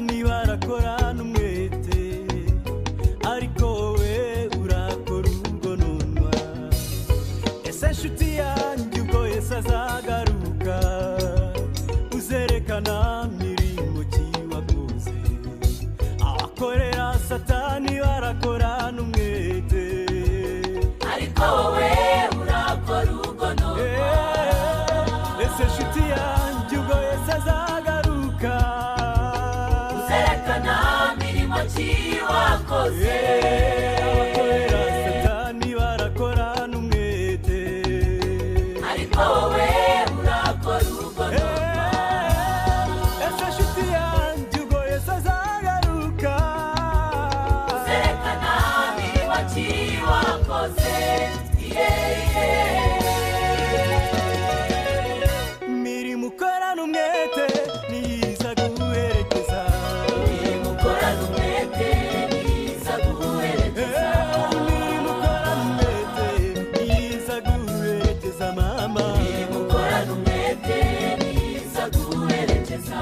satani barakorana umwete ariko wowe urakora urugononwa. Ese nshuti yanjye ubwo Yesu azagaruka uzerekana mirimo ki wakoze? Abakorera satani barakorana umwete ariko wowe urakora urugononwa. Ese nshuti yanjye ubwo Yesu azagaruka uzerekana mirimo ki wakoze? Abakorera satani barakorana umwete ariko wowe urakora urugononwa. Ese nshuti yanjye ubwo Yesu azagaruka uzerekana mirimo ki wakoze? mirimo ukorana umwete niyiza guherekeza. Imirimo ukorana umwete niza guherekeza. Imirimo ukorana umwete niyiza guherekeza mama. Imirimo ukorana umwete niza guherekeza.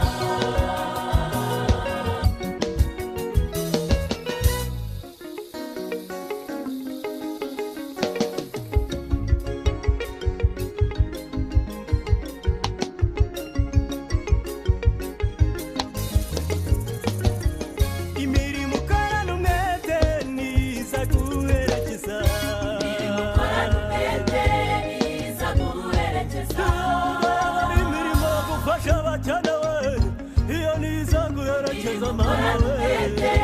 Imirimo ukorana umwete niyiza guherekeza. Imirimo ukorana umwete niza guherekeza. Imirimo gufasha abakenewe iyo niyiza guherekeza mama we.